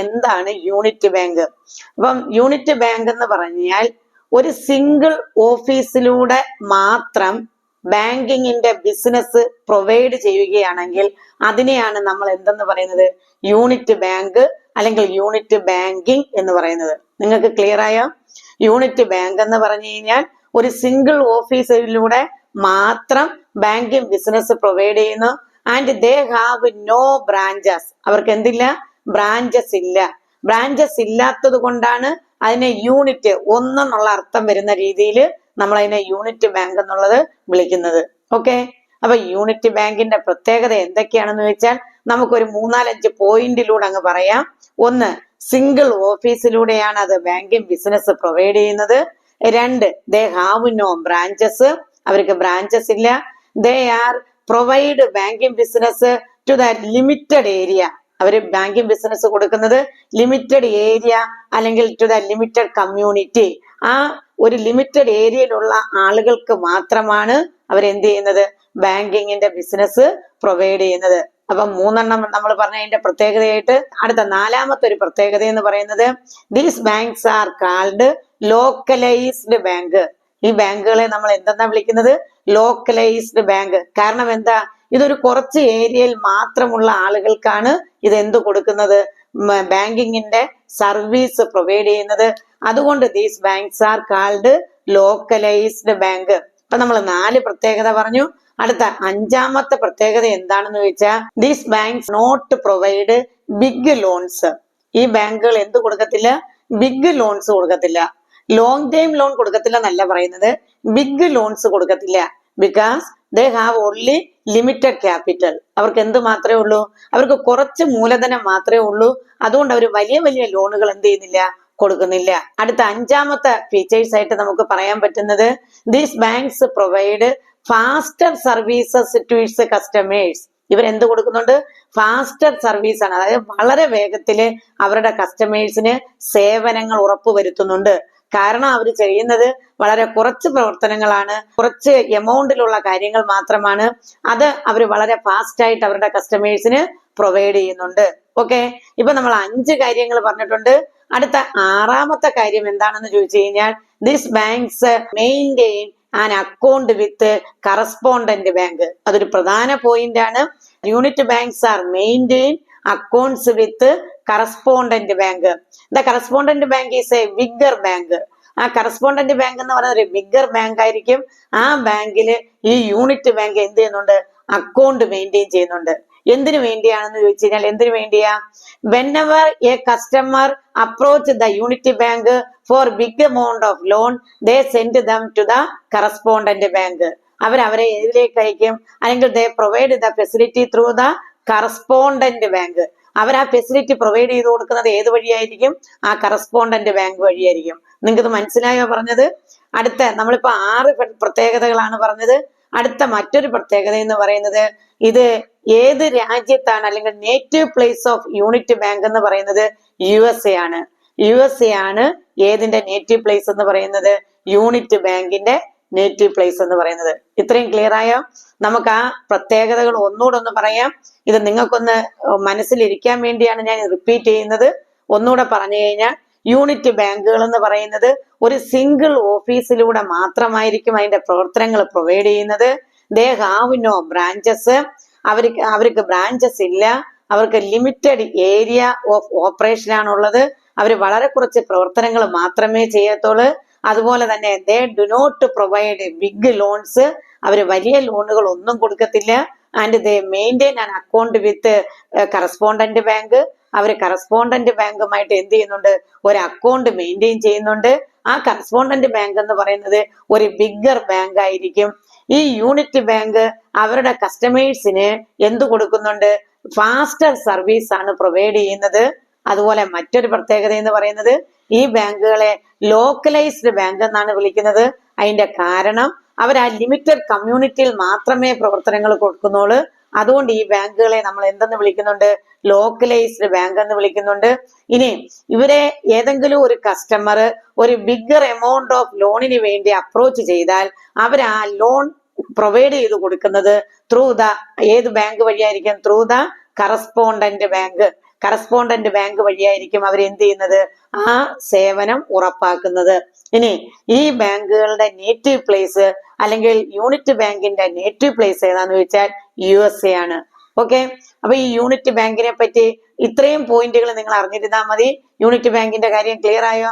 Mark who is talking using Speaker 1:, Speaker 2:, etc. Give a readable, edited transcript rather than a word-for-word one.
Speaker 1: എന്താണ് unit bank? അപ്പം unit bank എന്ന് പറഞ്ഞാൽ ഒരു സിംഗിൾ ഓഫീസിലൂടെ മാത്രം ബാങ്കിങ്ങിന്റെ ബിസിനസ് പ്രൊവൈഡ് ചെയ്യുകയാണെങ്കിൽ അതിനെയാണ് നമ്മൾ എന്തെന്ന് പറയുന്നത്? യൂണിറ്റ് ബാങ്ക് അല്ലെങ്കിൽ യൂണിറ്റ് ബാങ്കിങ് എന്ന് പറയുന്നത്. നിങ്ങൾക്ക് ക്ലിയർ ആയോ? യൂണിറ്റ് ബാങ്ക് എന്ന് പറഞ്ഞു കഴിഞ്ഞാൽ ഒരു സിംഗിൾ ഓഫീസിലൂടെ മാത്രം ബാങ്കിങ് ബിസിനസ് പ്രൊവൈഡ് ചെയ്യുന്നു. And they have no branches. അവർക്ക് എന്തില്ല? ബ്രാഞ്ചസ് ഇല്ല. ബ്രാഞ്ചസ് ഇല്ലാത്തത് കൊണ്ടാണ് അതിനെ യൂണിറ്റ്, ഒന്നെന്നുള്ള അർത്ഥം വരുന്ന രീതിയിൽ നമ്മൾ അതിനെ യൂണിറ്റ് ബാങ്ക് എന്നുള്ളത് വിളിക്കുന്നത്. ഓക്കെ, അപ്പൊ യൂണിറ്റ് ബാങ്കിന്റെ പ്രത്യേകത എന്തൊക്കെയാണെന്ന് വെച്ചാൽ നമുക്കൊരു 3-4-5 പോയിന്റിലൂടെ അങ്ങ് പറയാം. ഒന്ന്, സിംഗിൾ ഓഫീസിലൂടെയാണ് അത് ബാങ്കിങ് ബിസിനസ് പ്രൊവൈഡ് ചെയ്യുന്നത്. 2, ദേ ഹാവ് നോ ബ്രാഞ്ചസ്. അവർക്ക് ബ്രാഞ്ചസ് ഇല്ല. They are provide banking business to the limited area. അവര് ബാങ്കിങ് ബിസിനസ് കൊടുക്കുന്നത് ലിമിറ്റഡ് ഏരിയ അല്ലെങ്കിൽ ടു ദ ലിമിറ്റഡ് കമ്മ്യൂണിറ്റി. ആ ഒരു ലിമിറ്റഡ് ഏരിയയിലുള്ള ആളുകൾക്ക് മാത്രമാണ് അവരെന്ത് ചെയ്യുന്നത്? ബാങ്കിങ്ങിന്റെ ബിസിനസ് പ്രൊവൈഡ് ചെയ്യുന്നത്. അപ്പൊ 3 നമ്മൾ പറഞ്ഞതിന്റെ പ്രത്യേകതയായിട്ട് അടുത്ത 4-മത്തെ ഒരു പ്രത്യേകത എന്ന് പറയുന്നത് these banks are called localised bank. ഈ ബാങ്കുകളെ നമ്മൾ എന്തെന്നാ വിളിക്കുന്നത്? Localised bank. കാരണം എന്താ? ഇതൊരു കുറച്ച് ഏരിയയിൽ മാത്രമുള്ള ആളുകൾക്കാണ് ഇത് എന്ത് കൊടുക്കുന്നത്? ബാങ്കിങ്ങിന്റെ സർവീസ് പ്രൊവൈഡ് ചെയ്യുന്നത്. അതുകൊണ്ട് these banks are called localised bank. അപ്പൊ നമ്മൾ 4 പ്രത്യേകത പറഞ്ഞു. അടുത്ത 5-മത്തെ പ്രത്യേകത എന്താണെന്ന് ചോദിച്ചാൽ these banks not provide big loans. ഈ ബാങ്കുകൾ എന്ത് കൊടുക്കത്തില്ല? ബിഗ് ലോൺസ് കൊടുക്കത്തില്ല. ലോങ് ടൈം ലോൺ കൊടുക്കത്തില്ല എന്നല്ല പറയുന്നത്, ബിഗ് ലോൺസ് കൊടുക്കത്തില്ല. Because they have only limited capital. അവർക്ക് എന്ത് മാത്രമേ ഉള്ളൂ? അവർക്ക് കുറച്ച് മൂലധനം മാത്രമേ ഉള്ളൂ. അതുകൊണ്ട് അവർ വലിയ വലിയ ലോണുകൾ എന്ത് ചെയ്യുന്നില്ല? കൊടുക്കുന്നില്ല. അടുത്ത 5-മത്തെ ഫീച്ചേഴ്സ് ആയിട്ട് നമുക്ക് പറയാൻ പറ്റുന്നത് these banks provide faster services to its customers. ഇവരെന്ത് കൊടുക്കുന്നുണ്ട്? ഫാസ്റ്റർ സർവീസ് ആണ്. അതായത് വളരെ വേഗത്തില് അവരുടെ കസ്റ്റമേഴ്സിന് സേവനങ്ങൾ ഉറപ്പുവരുത്തുന്നുണ്ട്. കാരണം അവർ ചെയ്യുന്നത് വളരെ കുറച്ച് പ്രവർത്തനങ്ങളാണ്, കുറച്ച് എമൗണ്ടിലുള്ള കാര്യങ്ങൾ മാത്രമാണ്. അത് അവർ വളരെ ഫാസ്റ്റ് ആയിട്ട് അവരുടെ കസ്റ്റമേഴ്സിന് പ്രൊവൈഡ് ചെയ്യുന്നുണ്ട്. ഓക്കെ, ഇപ്പൊ നമ്മൾ 5 കാര്യങ്ങൾ പറഞ്ഞിട്ടുണ്ട്. അടുത്ത 6-മത്തെ കാര്യം എന്താണെന്ന് ചോദിച്ചു കഴിഞ്ഞാൽ this banks maintain an account with correspondent bank. അതൊരു പ്രധാന പോയിന്റ് ആണ്. Unit banks are maintain accounts with correspondent bank. The correspondent bank is A bigger bank. ആ കറസ്പോണ്ടന്റ് ബാങ്ക് എന്ന് പറയുന്നത് ഒരു ബിഗ്ഗർ ബാങ്ക് ആയിരിക്കും. ആ ബാങ്കിൽ ഈ യൂണിറ്റ് ബാങ്ക് എന്ത് ചെയ്യുന്നുണ്ട്? അക്കൗണ്ട് മെയിൻറ്റെയിൻ ചെയ്യുന്നുണ്ട്. എന്തിനു വേണ്ടിയാണെന്ന് ചോദിച്ചു കഴിഞ്ഞാൽ എന്തിനു വേണ്ടിയാ? whenever a customer approach the unity bank for big amount of loan, they send them to the correspondent bank. അവരെ ഏതിലേക്ക് അയക്കും? അല്ലെങ്കിൽ they provide the facility through the correspondent bank. അവർ ആ ഫെസിലിറ്റി പ്രൊവൈഡ് ചെയ്ത് കൊടുക്കുന്നത് ഏത് വഴിയായിരിക്കും? ആ കറസ്പോണ്ടന്റ് ബാങ്ക് വഴിയായിരിക്കും. നിങ്ങൾക്ക് മനസ്സിലായോ പറഞ്ഞത്? അടുത്ത നമ്മളിപ്പോ 6 പ്രത്യേകതകളാണ് പറഞ്ഞത്. അടുത്ത മറ്റൊരു പ്രത്യേകത എന്ന് പറയുന്നത് ഇത് ഏത് രാജ്യത്താണ് അല്ലെങ്കിൽ native place of unit bank എന്ന് പറയുന്നത് USA ആണ്. USA ആണ് ഏതിന്റെ നേറ്റീവ് പ്ലേസ് എന്ന് പറയുന്നത്? യൂണിറ്റ് ബാങ്കിന്റെ നേറ്റീവ് പ്ലേസ് എന്ന് പറയുന്നത്. ഇത്രയും ക്ലിയർ ആയോ? നമുക്ക് ആ പ്രത്യേകതകൾ ഒന്നുകൂടെ ഒന്ന് പറയാം. ഇത് നിങ്ങൾക്കൊന്ന് മനസ്സിലിരിക്കാൻ വേണ്ടിയാണ് ഞാൻ റിപ്പീറ്റ് ചെയ്യുന്നത്. ഒന്നുകൂടെ പറഞ്ഞു കഴിഞ്ഞാൽ യൂണിറ്റ് ബാങ്കുകൾ എന്ന് പറയുന്നത് ഒരു സിംഗിൾ ഓഫീസിലൂടെ മാത്രമായിരിക്കും അതിന്റെ പ്രവർത്തനങ്ങൾ പ്രൊവൈഡ് ചെയ്യുന്നത്. They have no branches. അവർക്ക് ബ്രാഞ്ചസ് ഇല്ല. അവർക്ക് ലിമിറ്റഡ് ഏരിയ ഓഫ് ഓപ്പറേഷൻ ആണുള്ളത്. അവർ വളരെ കുറച്ച് പ്രവർത്തനങ്ങൾ മാത്രമേ ചെയ്യത്തുള്ളൂ. അതുപോലെ തന്നെ they do not provide big loans. അവർ വലിയ ലോണുകൾ ഒന്നും കൊടുക്കത്തില്ല. And they maintain an account with correspondent bank. അവർ കറസ്പോണ്ടന്റ് ബാങ്കുമായിട്ട് എന്ത് ചെയ്യുന്നുണ്ട്? ഒരു അക്കൗണ്ട് മെയിൻറ്റെയിൻ ചെയ്യുന്നുണ്ട്. ആ കറസ്പോണ്ടന്റ് ബാങ്ക് എന്ന് പറയുന്നത് ഒരു ബിഗ്ഗർ ബാങ്ക് ആയിരിക്കും. ഈ യൂണിറ്റ് ബാങ്ക് അവരുടെ കസ്റ്റമേഴ്സിന് എന്ത് കൊടുക്കുന്നുണ്ട്? ഫാസ്റ്റർ സർവീസ് ആണ് പ്രൊവൈഡ് ചെയ്യുന്നത്. അതുപോലെ മറ്റൊരു പ്രത്യേകത എന്ന് പറയുന്നത് ഈ ബാങ്കുകളെ ലോക്കലൈസ്ഡ് ബാങ്ക് എന്നാണ് വിളിക്കുന്നത്. അതിന്റെ കാരണം അവർ ആ ലിമിറ്റഡ് കമ്മ്യൂണിറ്റിയിൽ മാത്രമേ പ്രവർത്തനങ്ങൾ കൊടുക്കുന്നുള്ളൂ. അതുകൊണ്ട് ഈ ബാങ്കുകളെ നമ്മൾ എന്തെന്ന് വിളിക്കുന്നുണ്ട്? ലോക്കലൈസ്ഡ് ബാങ്ക് എന്ന് വിളിക്കുന്നുണ്ട്. ഇനി ഇവരെ ഏതെങ്കിലും ഒരു കസ്റ്റമർ ഒരു ബിഗ്ഗർ എമൗണ്ട് ഓഫ് ലോണിന് വേണ്ടി അപ്രോച്ച് ചെയ്താൽ അവർ ആ ലോൺ പ്രൊവൈഡ് ചെയ്ത് കൊടുക്കുന്നത് ത്രൂ ദ ഏത് ബാങ്ക് വഴിയായിരിക്കും? Through the correspondent bank. Correspondent bank വഴിയായിരിക്കും അവർ എന്ത് ചെയ്യുന്നത്, ആ സേവനം ഉറപ്പാക്കുന്നത്. ഇനി ഈ ബാങ്കുകളുടെ നേറ്റീവ് പ്ലേസ് അല്ലെങ്കിൽ യൂണിറ്റ് ബാങ്കിന്റെ നേറ്റീവ് പ്ലേസ് ഏതാന്ന് ചോദിച്ചാൽ USA ആണ്. ഓക്കെ, അപ്പൊ ഈ യൂണിറ്റ് ബാങ്കിനെ പറ്റി ഇത്രയും പോയിന്റുകൾ നിങ്ങൾ അറിഞ്ഞിരുന്നാൽ മതി. യൂണിറ്റ് ബാങ്കിന്റെ കാര്യം ക്ലിയർ ആയോ?